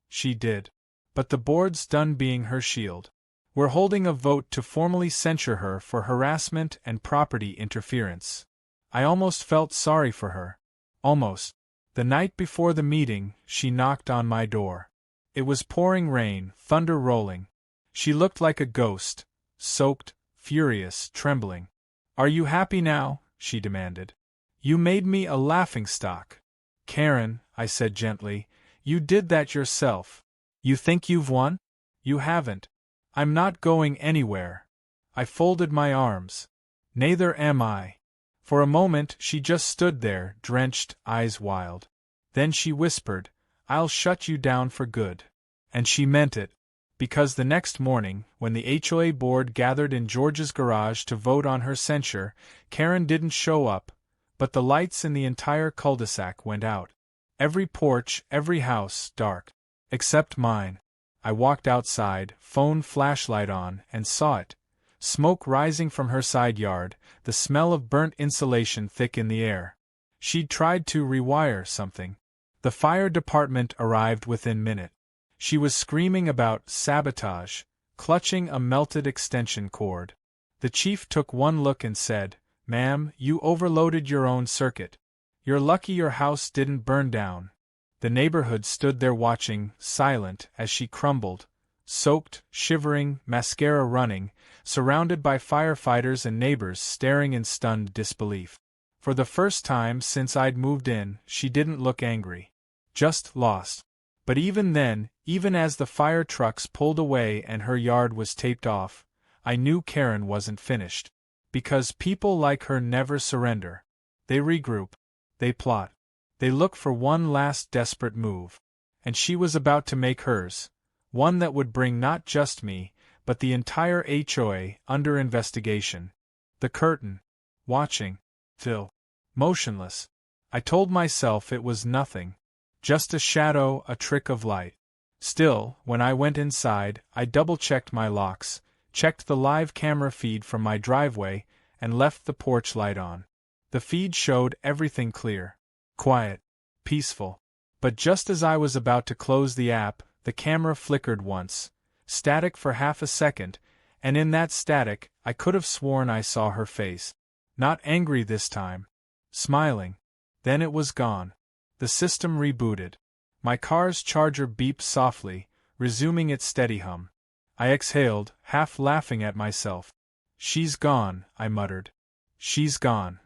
A: "She did. But the board's done being her shield. We're holding a vote to formally censure her for harassment and property interference." I almost felt sorry for her. Almost. The night before the meeting, she knocked on my door. It was pouring rain, thunder rolling. She looked like a ghost, soaked, furious, trembling. "Are you happy now?" she demanded. "You made me a laughingstock." "Karen," I said gently, "you did that yourself. You think you've won? You haven't. I'm not going anywhere." I folded my arms. "Neither am I." For a moment she just stood there, drenched, eyes wild. Then she whispered, "I'll shut you down for good." And she meant it. Because the next morning, when the HOA board gathered in George's garage to vote on her censure, Karen didn't show up, but the lights in the entire cul-de-sac went out. Every porch, every house, dark. Except mine. I walked outside, phone flashlight on, and saw it. Smoke rising from her side yard, the smell of burnt insulation thick in the air. She'd tried to rewire something. The fire department arrived within minute. She was screaming about sabotage, clutching a melted extension cord. The chief took one look and said, "Ma'am, you overloaded your own circuit. You're lucky your house didn't burn down." The neighborhood stood there watching, silent, as she crumbled, soaked, shivering, mascara running, surrounded by firefighters and neighbors staring in stunned disbelief. For the first time since I'd moved in, she didn't look angry. Just lost. But even then, even as the fire trucks pulled away and her yard was taped off, I knew Karen wasn't finished. Because people like her never surrender. They regroup. They plot. They look for one last desperate move. And she was about to make hers. One that would bring not just me, but the entire HOA under investigation. The curtain. Watching. Till. Motionless. I told myself it was nothing. Just a shadow, a trick of light. Still, when I went inside, I double-checked my locks, checked the live camera feed from my driveway, and left the porch light on. The feed showed everything clear. Quiet. Peaceful. But just as I was about to close the app, the camera flickered once. Static for half a second, and in that static, I could have sworn I saw her face. Not angry this time. Smiling. Then it was gone. The system rebooted. My car's charger beeped softly, resuming its steady hum. I exhaled, half laughing at myself. "She's gone," I muttered. "She's gone."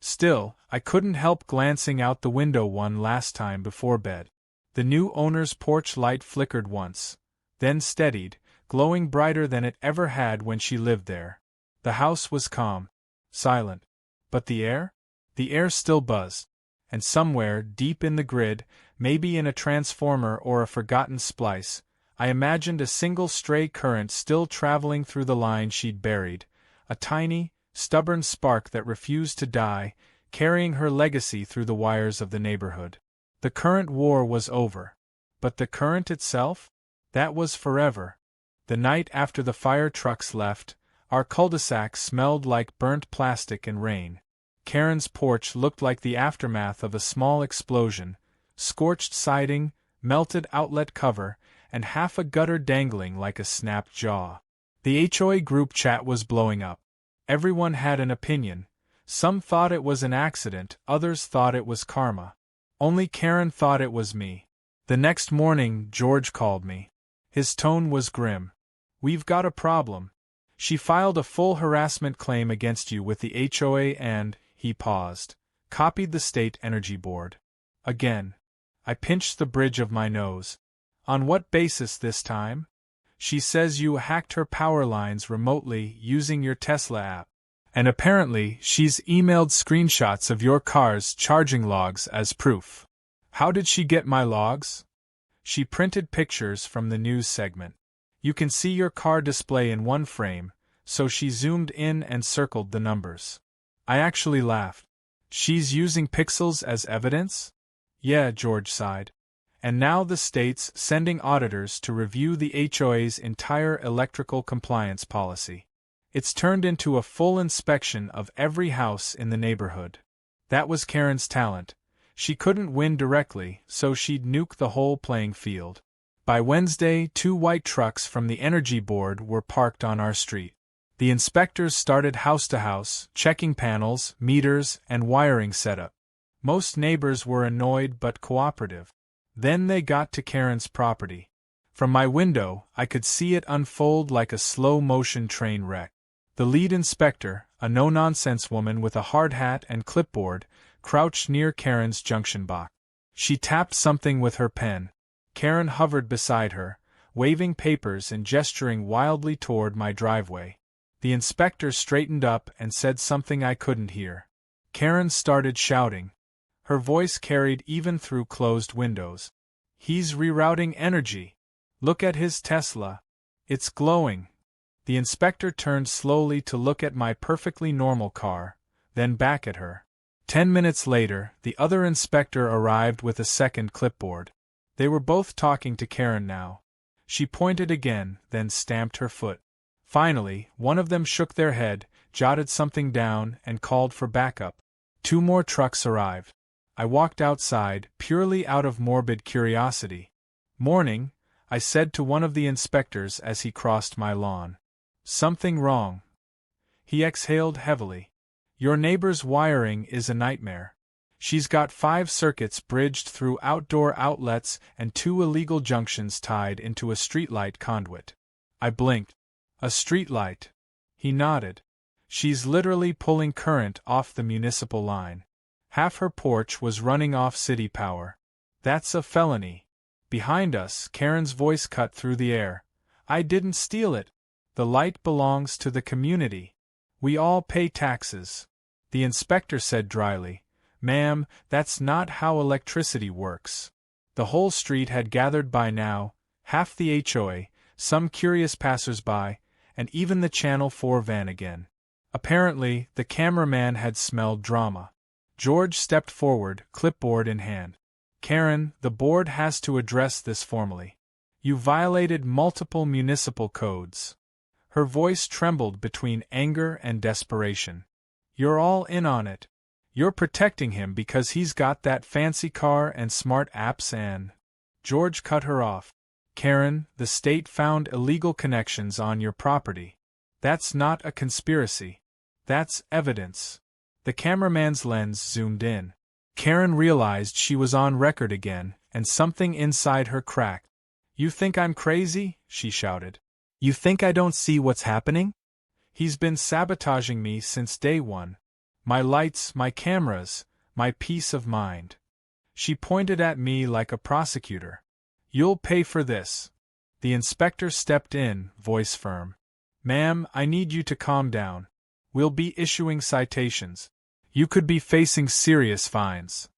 A: Still, I couldn't help glancing out the window one last time before bed. The new owner's porch light flickered once, then steadied, glowing brighter than it ever had when she lived there. The house was calm. Silent. But the air? The air still buzzed. And somewhere, deep in the grid, maybe in a transformer or a forgotten splice, I imagined a single stray current still traveling through the line she'd buried, a tiny, stubborn spark that refused to die, carrying her legacy through the wires of the neighborhood. The current war was over. But the current itself? That was forever. The night after the fire trucks left, our cul-de-sac smelled like burnt plastic and rain. Karen's porch looked like the aftermath of a small explosion, scorched siding, melted outlet cover, and half a gutter dangling like a snapped jaw. The HOA group chat was blowing up. Everyone had an opinion. Some thought it was an accident, others thought it was karma. Only Karen thought it was me. The next morning, George called me. His tone was grim. "We've got a problem. She filed a full harassment claim against you with the HOA and," he paused, "copied the State Energy Board." Again. I pinched the bridge of my nose. "On what basis this time?" "She says you hacked her power lines remotely using your Tesla app. And apparently she's emailed screenshots of your car's charging logs as proof." "How did she get my logs?" "She printed pictures from the news segment. You can see your car display in one frame, so she zoomed in and circled the numbers." I actually laughed. "She's using pixels as evidence?" "Yeah," George sighed. "And now the state's sending auditors to review the HOA's entire electrical compliance policy. It's turned into a full inspection of every house in the neighborhood." That was Karen's talent. She couldn't win directly, so she'd nuke the whole playing field. By Wednesday, 2 white trucks from the Energy Board were parked on our street. The inspectors started house to house, checking panels, meters, and wiring setup. Most neighbors were annoyed but cooperative. Then they got to Karen's property. From my window, I could see it unfold like a slow-motion train wreck. The lead inspector, a no-nonsense woman with a hard hat and clipboard, crouched near Karen's junction box. She tapped something with her pen. Karen hovered beside her, waving papers and gesturing wildly toward my driveway. The inspector straightened up and said something I couldn't hear. Karen started shouting. Her voice carried even through closed windows. "He's rerouting energy. Look at his Tesla. It's glowing." The inspector turned slowly to look at my perfectly normal car, then back at her. 10 minutes later, the other inspector arrived with a second clipboard. They were both talking to Karen now. She pointed again, then stamped her foot. Finally, one of them shook their head, jotted something down, and called for backup. 2 more trucks arrived. I walked outside, purely out of morbid curiosity. "Morning," I said to one of the inspectors as he crossed my lawn. "Something wrong?" He exhaled heavily. "Your neighbor's wiring is a nightmare. She's got 5 circuits bridged through outdoor outlets and 2 illegal junctions tied into a streetlight conduit." I blinked. "A streetlight?" He nodded. "She's literally pulling current off the municipal line. Half her porch was running off city power. That's a felony." Behind us, Karen's voice cut through the air. "I didn't steal it. The light belongs to the community. We all pay taxes." The inspector said dryly, "Ma'am, that's not how electricity works." The whole street had gathered by now, half the HOA, some curious passers-by, and even the Channel 4 van again. Apparently, the cameraman had smelled drama. George stepped forward, clipboard in hand. "Karen, the board has to address this formally. You violated multiple municipal codes." Her voice trembled between anger and desperation. "You're all in on it. You're protecting him because he's got that fancy car and smart apps and—" George cut her off. "Karen, the state found illegal connections on your property. That's not a conspiracy. That's evidence." The cameraman's lens zoomed in. Karen realized she was on record again, and something inside her cracked. "You think I'm crazy?" she shouted. "You think I don't see what's happening? He's been sabotaging me since day one. My lights, my cameras, my peace of mind." She pointed at me like a prosecutor. "You'll pay for this." The inspector stepped in, voice firm. "Ma'am, I need you to calm down. We'll be issuing citations. You could be facing serious fines."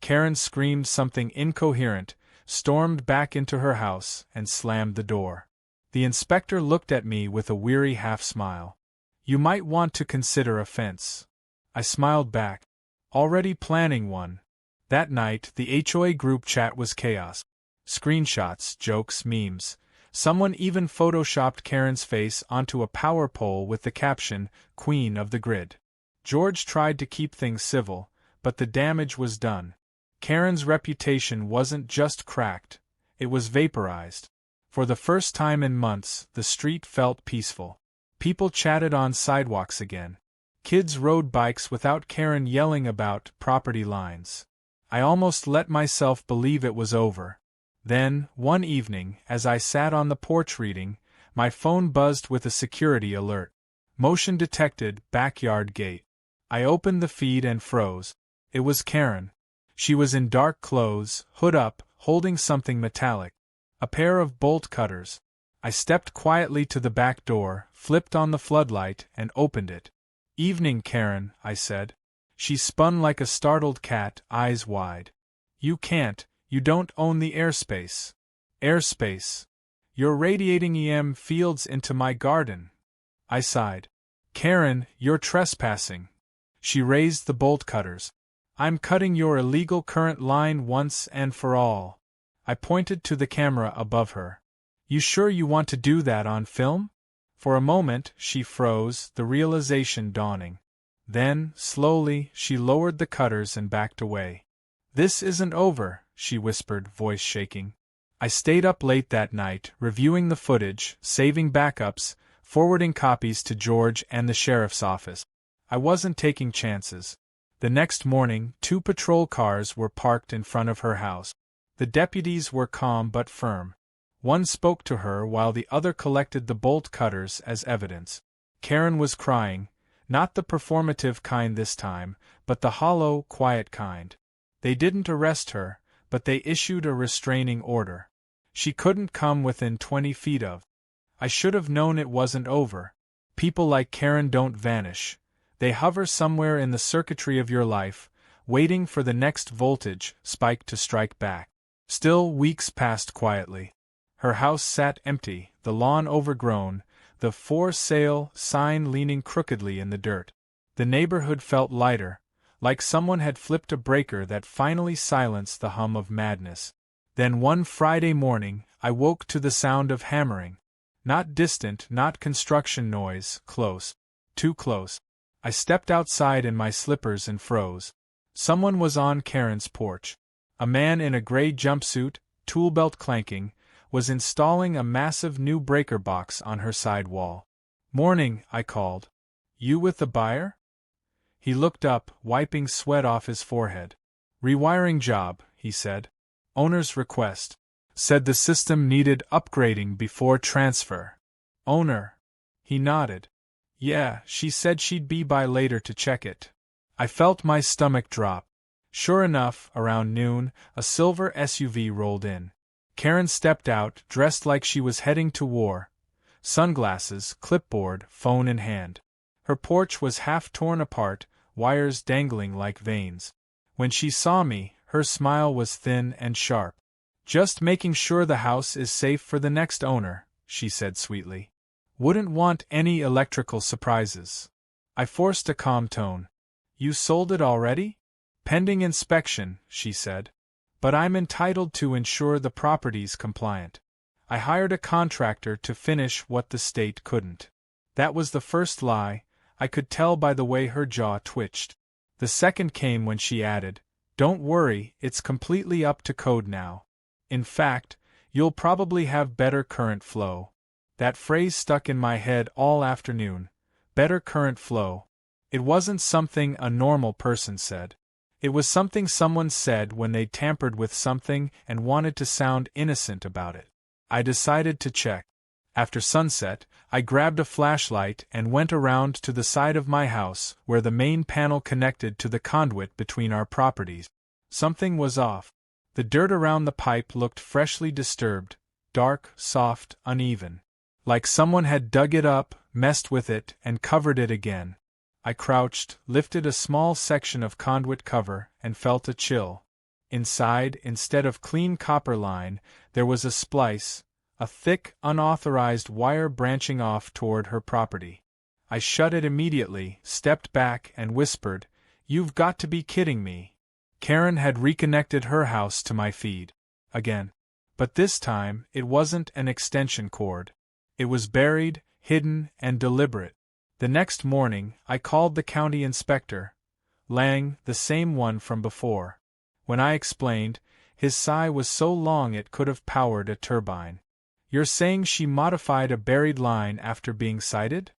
A: Karen screamed something incoherent, stormed back into her house, and slammed the door. The inspector looked at me with a weary half-smile. "You might want to consider a fence." I smiled back. Already planning one. That night, the HOA group chat was chaos. Screenshots, jokes, memes. Someone even photoshopped Karen's face onto a power pole with the caption, "Queen of the Grid." George tried to keep things civil, but the damage was done. Karen's reputation wasn't just cracked, it was vaporized. For the first time in months, the street felt peaceful. People chatted on sidewalks again. Kids rode bikes without Karen yelling about property lines. I almost let myself believe it was over. Then, one evening, as I sat on the porch reading, my phone buzzed with a security alert. "Motion detected, backyard gate." I opened the feed and froze. It was Karen. She was in dark clothes, hood up, holding something metallic. A pair of bolt cutters. I stepped quietly to the back door, flipped on the floodlight, and opened it. "Evening, Karen," I said. She spun like a startled cat, eyes wide. You don't own the airspace." "Airspace? You're radiating EM fields into my garden." I sighed. "Karen, you're trespassing." She raised the bolt cutters. "I'm cutting your illegal current line once and for all." I pointed to the camera above her. "You sure you want to do that on film?" For a moment, she froze, the realization dawning. Then, slowly, she lowered the cutters and backed away. "This isn't over," she whispered, voice shaking. I stayed up late that night, reviewing the footage, saving backups, forwarding copies to George and the sheriff's office. I wasn't taking chances. The next morning, 2 patrol cars were parked in front of her house. The deputies were calm but firm. One spoke to her while the other collected the bolt cutters as evidence. Karen was crying, not the performative kind this time, but the hollow, quiet kind. They didn't arrest her, but they issued a restraining order. She couldn't come within 20 feet of. I should have known it wasn't over. People like Karen don't vanish. They hover somewhere in the circuitry of your life, waiting for the next voltage spike to strike back. Still, weeks passed quietly. Her house sat empty, the lawn overgrown, the "for sale" sign leaning crookedly in the dirt. The neighborhood felt lighter, like someone had flipped a breaker that finally silenced the hum of madness. Then one Friday morning, I woke to the sound of hammering. Not distant, not construction noise, close. Too close. I stepped outside in my slippers and froze. Someone was on Karen's porch. A man in a gray jumpsuit, tool belt clanking, was installing a massive new breaker box on her side wall. "Morning," I called. "You with the buyer?" He looked up, wiping sweat off his forehead. "Rewiring job," he said. "Owner's request. Said the system needed upgrading before transfer." "Owner?" He nodded. "Yeah, she said she'd be by later to check it." I felt my stomach drop. Sure enough, around noon, a silver SUV rolled in. Karen stepped out, dressed like she was heading to war. Sunglasses, clipboard, phone in hand. Her porch was half torn apart, wires dangling like veins. When she saw me, her smile was thin and sharp. "Just making sure the house is safe for the next owner," she said sweetly. "Wouldn't want any electrical surprises." I forced a calm tone. "You sold it already?" "Pending inspection," she said. "But I'm entitled to ensure the property's compliant. I hired a contractor to finish what the state couldn't." That was the first lie. I could tell by the way her jaw twitched. The second came when she added, "Don't worry, it's completely up to code now. In fact, you'll probably have better current flow." That phrase stuck in my head all afternoon. Better current flow. It wasn't something a normal person said. It was something someone said when they tampered with something and wanted to sound innocent about it. I decided to check. After sunset, I grabbed a flashlight and went around to the side of my house where the main panel connected to the conduit between our properties. Something was off. The dirt around the pipe looked freshly disturbed, dark, soft, uneven. Like someone had dug it up, messed with it, and covered it again. I crouched, lifted a small section of conduit cover, and felt a chill. Inside, instead of clean copper line, there was a splice, a thick, unauthorized wire branching off toward her property. I shut it immediately, stepped back, and whispered, "You've got to be kidding me." Karen had reconnected her house to my feed. Again. But this time, it wasn't an extension cord. It was buried, hidden, and deliberate. The next morning, I called the county inspector, Lang, the same one from before. When I explained, his sigh was so long it could have powered a turbine. "You're saying she modified a buried line after being sighted?"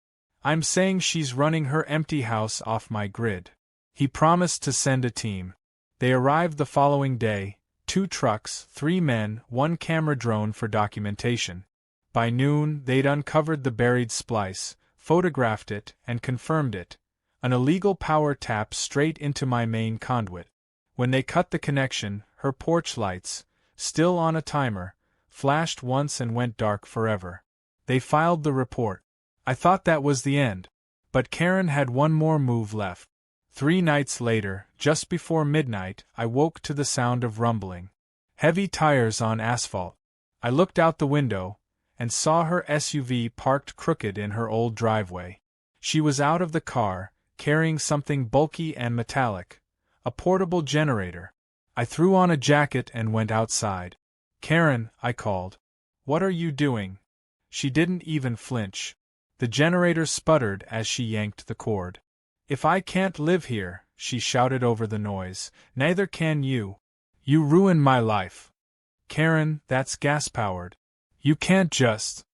A: "I'm saying she's running her empty house off my grid." He promised to send a team. They arrived the following day, 2 trucks, 3 men, 1 camera drone for documentation. By noon, they'd uncovered the buried splice, photographed it, and confirmed it. An illegal power tap straight into my main conduit. When they cut the connection, her porch lights, still on a timer, flashed once and went dark forever. They filed the report. I thought that was the end. But Karen had one more move left. 3 nights later, just before midnight, I woke to the sound of rumbling. Heavy tires on asphalt. I looked out the window, and saw her SUV parked crooked in her old driveway. She was out of the car, carrying something bulky and metallic, a portable generator. I threw on a jacket and went outside. "Karen," I called. "What are you doing?" She didn't even flinch. The generator sputtered as she yanked the cord. "If I can't live here," she shouted over the noise, "neither can you. You ruin my life." "Karen, that's gas-powered. You can't just—"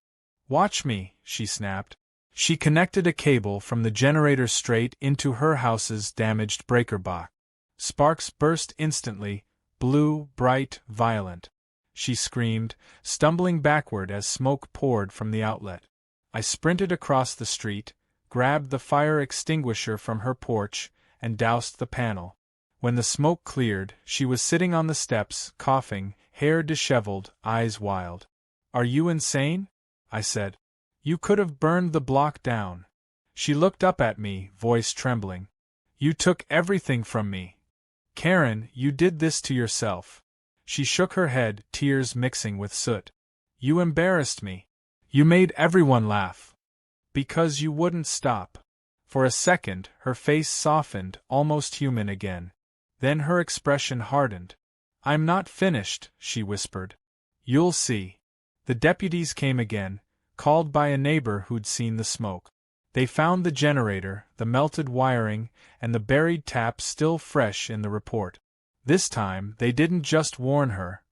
A: "Watch me," she snapped. She connected a cable from the generator straight into her house's damaged breaker box. Sparks burst instantly, blue, bright, violent. She screamed, stumbling backward as smoke poured from the outlet. I sprinted across the street, grabbed the fire extinguisher from her porch, and doused the panel. When the smoke cleared, she was sitting on the steps, coughing, hair disheveled, eyes wild. "Are you insane?" I said. "You could have burned the block down." She looked up at me, voice trembling. "You took everything from me. Karen, you did this to yourself." She shook her head, tears mixing with soot. "You embarrassed me. You made everyone laugh. Because you wouldn't stop. For a second, her face softened, almost human again. Then her expression hardened. "I'm not finished," she whispered. "You'll see." The deputies came again, called by a neighbor who'd seen the smoke. They found the generator, the melted wiring, and the buried tap still fresh in the report. This time, they didn't just warn her.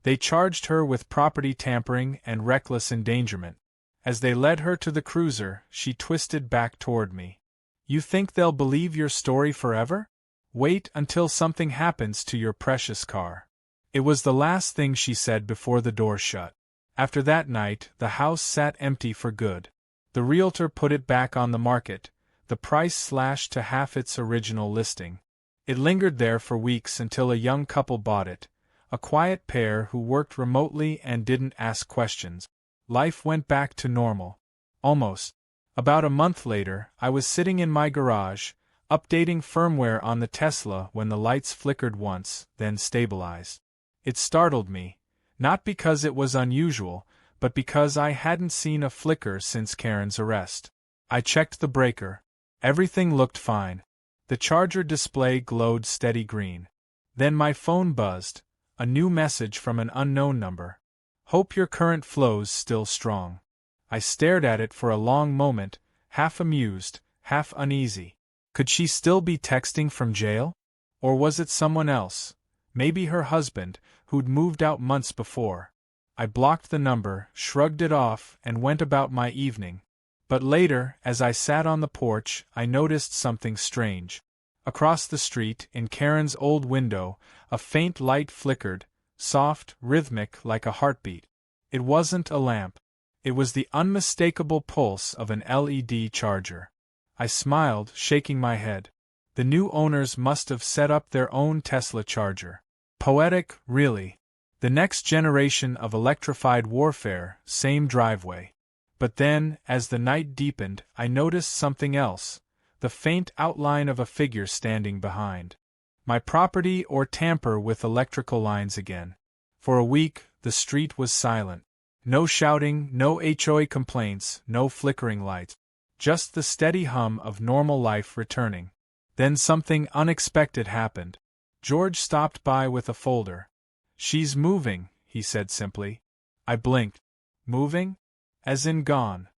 A: They charged her with property tampering and reckless endangerment. As they led her to the cruiser, she twisted back toward me. "You think they'll believe your story forever? Wait until something happens to your precious car." It was the last thing she said before the door shut. After that night, the house sat empty for good. The realtor put it back on the market, the price slashed to half its original listing. It lingered there for weeks until a young couple bought it, a quiet pair who worked remotely and didn't ask questions. Life went back to normal. Almost. About a month later, I was sitting in my garage, updating firmware on the Tesla when the lights flickered once, then stabilized. It startled me, not because it was unusual, but because I hadn't seen a flicker since Karen's arrest. I checked the breaker. Everything looked fine. The charger display glowed steady green. Then my phone buzzed, a new message from an unknown number. "Hope your current flow's still strong." I stared at it for a long moment, half amused, half uneasy. Could she still be texting from jail? Or was it someone else, maybe her husband, who'd moved out months before? I blocked the number, shrugged it off, and went about my evening. But later, as I sat on the porch, I noticed something strange. Across the street, in Karen's old window, a faint light flickered, soft, rhythmic, like a heartbeat. It wasn't a lamp. It was the unmistakable pulse of an LED charger. I smiled, shaking my head. The new owners must have set up their own Tesla charger. Poetic, really. The next generation of electrified warfare, same driveway. But then, as the night deepened, I noticed something else, the faint outline of a figure standing behind. My property or tamper with electrical lines again. For a week, the street was silent. No shouting, no HOA complaints, no flickering lights. Just the steady hum of normal life returning. Then something unexpected happened. George stopped by with a folder. "She's moving," he said simply. I blinked. Moving? As in gone.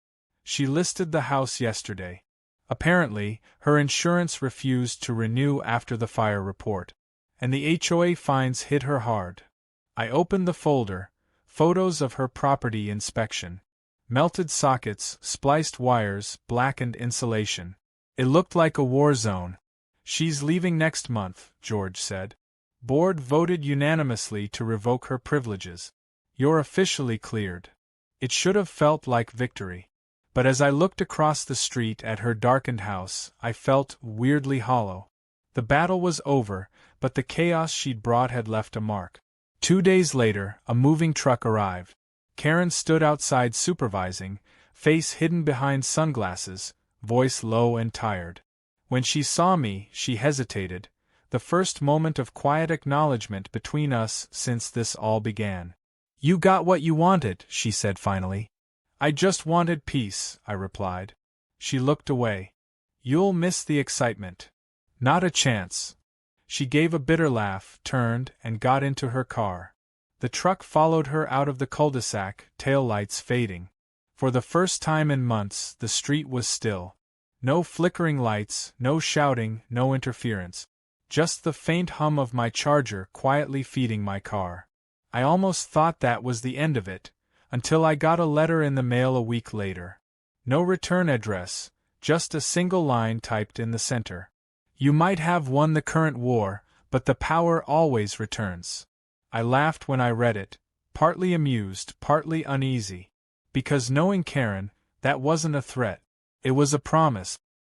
A: She listed the house yesterday. Apparently, her insurance refused to renew after the fire report. And the HOA fines hit her hard. I opened the folder, photos of her property inspection. Melted sockets, spliced wires, blackened insulation. It looked like a war zone. "She's leaving next month," George said. "Board voted unanimously to revoke her privileges. You're officially cleared." It should have felt like victory. But as I looked across the street at her darkened house, I felt weirdly hollow. The battle was over, but the chaos she'd brought had left a mark. 2 days later, a moving truck arrived. Karen stood outside supervising, face hidden behind sunglasses, voice low and tired. When she saw me, she hesitated, the first moment of quiet acknowledgement between us since this all began. "You got what you wanted," she said finally. "I just wanted peace," I replied. She looked away. "You'll miss the excitement." "Not a chance." She gave a bitter laugh, turned, and got into her car. The truck followed her out of the cul-de-sac, taillights fading. For the first time in months, the street was still. No flickering lights, no shouting, no interference. Just the faint hum of my charger quietly feeding my car. I almost thought that was the end of it, until I got a letter in the mail a week later. No return address, just a single line typed in the center. "You might have won the current war, but the power always returns." I laughed when I read it, partly amused, partly uneasy. Because knowing Karen, that wasn't a threat. It was a promise.